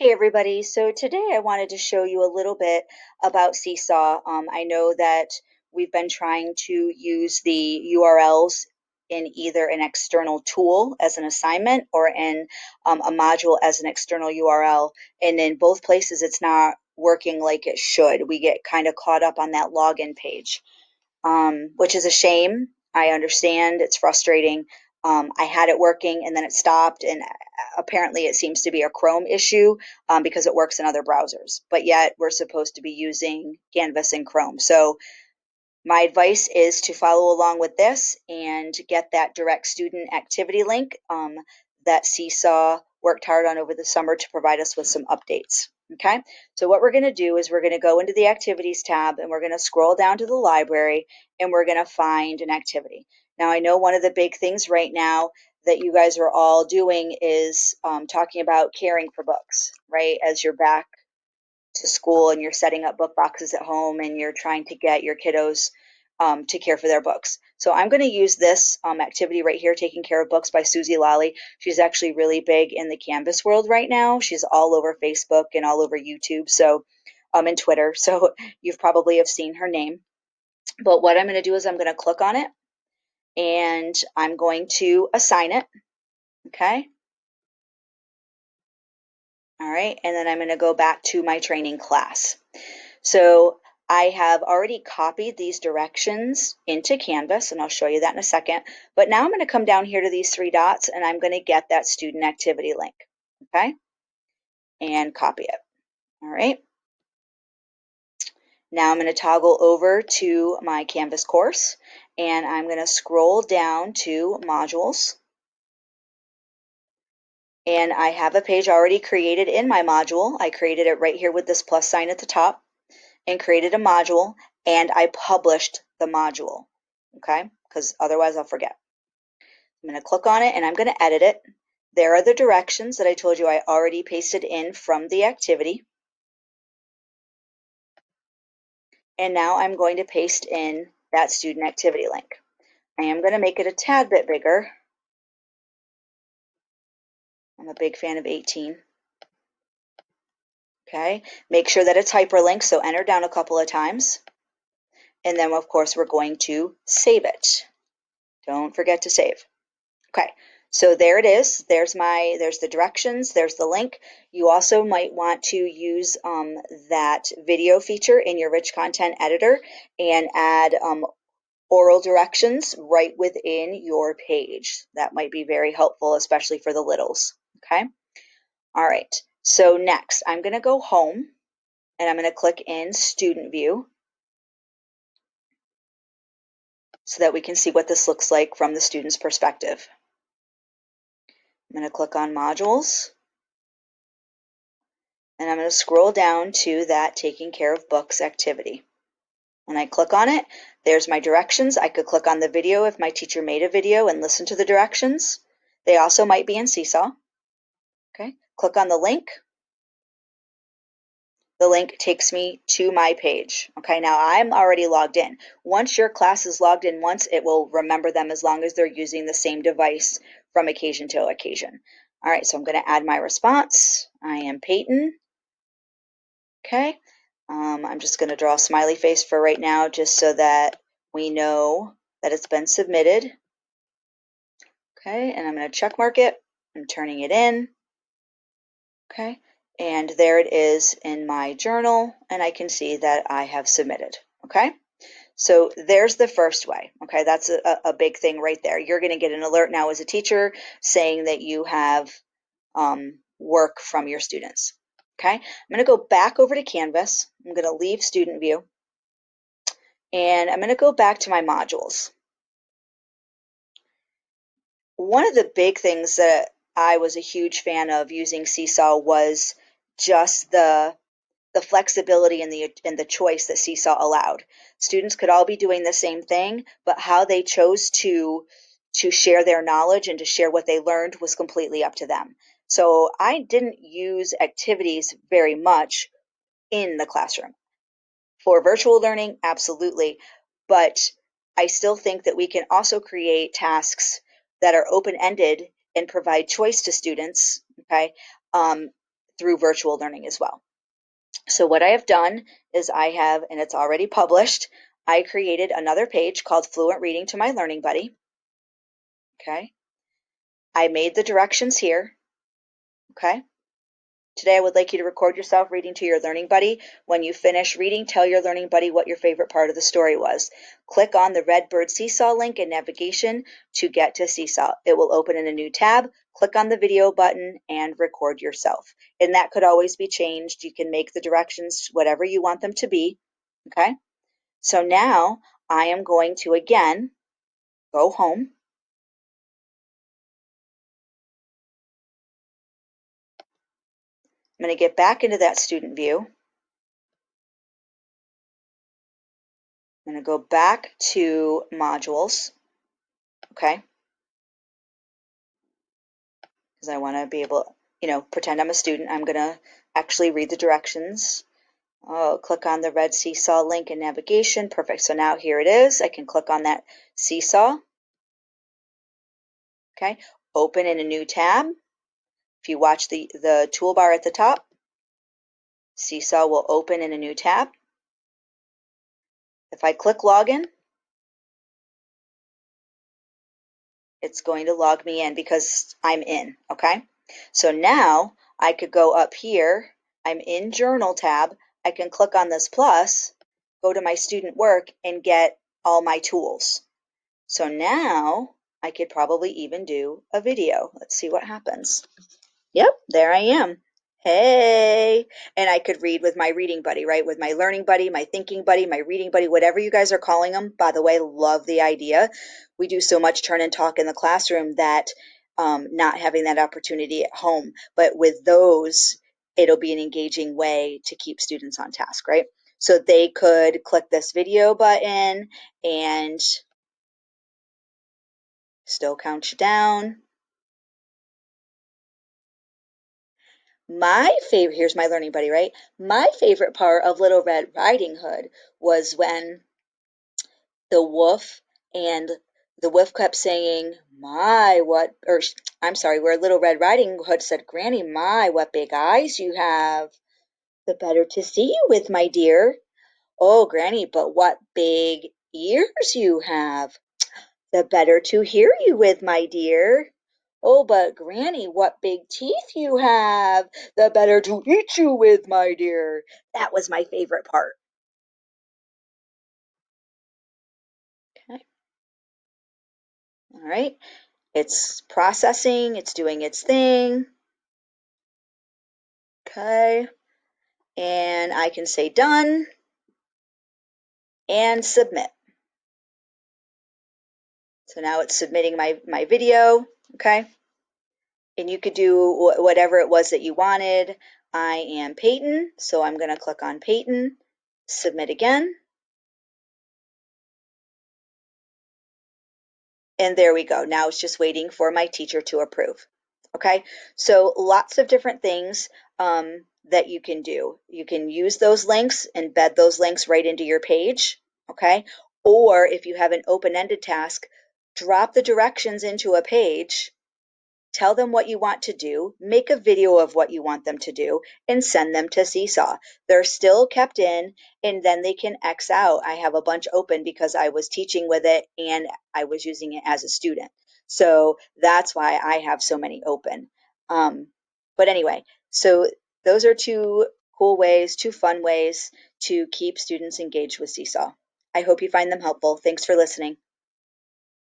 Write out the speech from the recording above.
Hey everybody, so today I wanted to show you a little bit about Seesaw. I know that we've been trying to use the URLs in either an external tool as an assignment or in a module as an external URL, and in both places it's not working like it should. We get kind of caught up on that login page, which is a shame. I understand it's frustrating. I had it working and then it stopped, and apparently it seems to be a Chrome issue because it works in other browsers. But yet we're supposed to be using Canvas in Chrome. So my advice is to follow along with this and get that direct student activity link that Seesaw worked hard on over the summer to provide us with some updates. Okay, so what we're going to do is we're going to go into the activities tab and we're going to scroll down to the library and we're going to find an activity. Now, I know one of the big things right now that you guys are all doing is talking about caring for books, right? As you're back to school and you're setting up book boxes at home and you're trying to get your kiddos to care for their books. So I'm going to use this activity right here, Taking Care of Books by Susie Lally. She's actually really big in the Canvas world right now. She's all over Facebook and all over YouTube, so and Twitter. So you've probably have seen her name. But what I'm going to do is I'm going to click on it and I'm going to assign it. Okay. All right. And then I'm going to go back to my training class. So I have already copied these directions into Canvas, and I'll show you that in a second. But now I'm going to come down here to these three dots, and I'm going to get that student activity link, okay? And copy it, all right? Now I'm going to toggle over to my Canvas course, and I'm going to scroll down to modules. And I have a page already created in my module. I created it right here with this plus sign at the top, and created a module, and I published the module, okay? Because otherwise I'll forget. I'm going to click on it and I'm going to edit it. There are the directions that I told you I already pasted in from the activity. And now I'm going to paste in that student activity link. I am going to make it a tad bit bigger. I'm a big fan of 18. Okay, make sure that it's hyperlinked, so enter down a couple of times. And then, of course, we're going to save it. Don't forget to save. Okay, so there it is. There's the directions, there's the link. You also might want to use that video feature in your rich content editor and add oral directions right within your page. That might be very helpful, especially for the littles. Okay, all right. So next, I'm going to go home and I'm going to click in Student View so that we can see what this looks like from the student's perspective. I'm going to click on Modules. And I'm going to scroll down to that Taking Care of Books activity. When I click on it, there's my directions. I could click on the video if my teacher made a video and listen to the directions. They also might be in Seesaw. Okay, click on the link. The link takes me to my page. Okay, now I'm already logged in. Once your class is logged in once, it will remember them as long as they're using the same device from occasion to occasion. All right, so I'm going to add my response. I am Peyton. Okay, I'm just going to draw a smiley face for right now just so that we know that it's been submitted. Okay, and I'm going to check mark it. I'm turning it in. Okay, and there it is in my journal, and I can see that I have submitted. Okay, so there's the first way. Okay, that's a big thing right there. You're going to get an alert now as a teacher saying that you have work from your students. Okay, I'm going to go back over to Canvas. I'm going to leave Student View. And I'm going to go back to my modules. One of the big things that I was a huge fan of using Seesaw was just the flexibility and the choice that Seesaw allowed. Students could all be doing the same thing, but how they chose to share their knowledge and to share what they learned was completely up to them. So I didn't use activities very much in the classroom. For virtual learning, absolutely. But I still think that we can also create tasks that are open-ended and provide choice to students, okay, through virtual learning as well. So what I have done is and it's already published, I created another page called Fluent Reading to My Learning Buddy. Okay. I made the directions here. Okay. Today, I would like you to record yourself reading to your learning buddy. When you finish reading, tell your learning buddy what your favorite part of the story was. Click on the Red Bird Seesaw link in navigation to get to Seesaw. It will open in a new tab. Click on the video button and record yourself. And that could always be changed. You can make the directions whatever you want them to be. Okay? So now I am going to again go home. I'm going to get back into that student view. I'm going to go back to modules. Okay? Because I want to be able, pretend I'm a student. I'm going to actually read the directions. Oh, click on the red seesaw link in navigation. Perfect. So now here it is. I can click on that seesaw. Okay. Open in a new tab. If you watch the toolbar at the top, Seesaw will open in a new tab. If I click login, it's going to log me in because I'm in. Okay. So now I could go up here. I'm in Journal tab. I can click on this plus, go to my student work, and get all my tools. So now I could probably even do a video. Let's see what happens. Yep, there I am. Hey, and I could read with my reading buddy, right? With my learning buddy, my thinking buddy, my reading buddy, whatever you guys are calling them. By the way, love the idea. We do so much turn and talk in the classroom that not having that opportunity at home. But with those, it'll be an engaging way to keep students on task, right? So they could click this video button and still count you down. My favorite, here's my learning buddy, right? My favorite part of Little Red Riding Hood was when the wolf and the wolf kept saying, my, what, or I'm sorry, where Little Red Riding Hood said, Granny, my, what big eyes you have. The better to see you with, my dear. Oh, Granny, but what big ears you have. The better to hear you with, my dear. Oh, but Granny, what big teeth you have. The better to eat you with, my dear. That was my favorite part. Okay. All right. It's processing. It's doing its thing. Okay. And I can say done and submit. So now it's submitting my video. Okay. And you could do whatever it was that you wanted. I am Peyton, so I'm going to click on Peyton, submit again. And there we go. Now it's just waiting for my teacher to approve. Okay, so lots of different things that you can do. You can use those links, embed those links right into your page. Okay, or if you have an open-ended task, drop the directions into a page. Tell them what you want to do, make a video of what you want them to do, and send them to Seesaw. They're still kept in, and then they can X out. I have a bunch open because I was teaching with it and I was using it as a student. So that's why I have so many open. But anyway, so those are two cool ways, two fun ways to keep students engaged with Seesaw. I hope you find them helpful. Thanks for listening.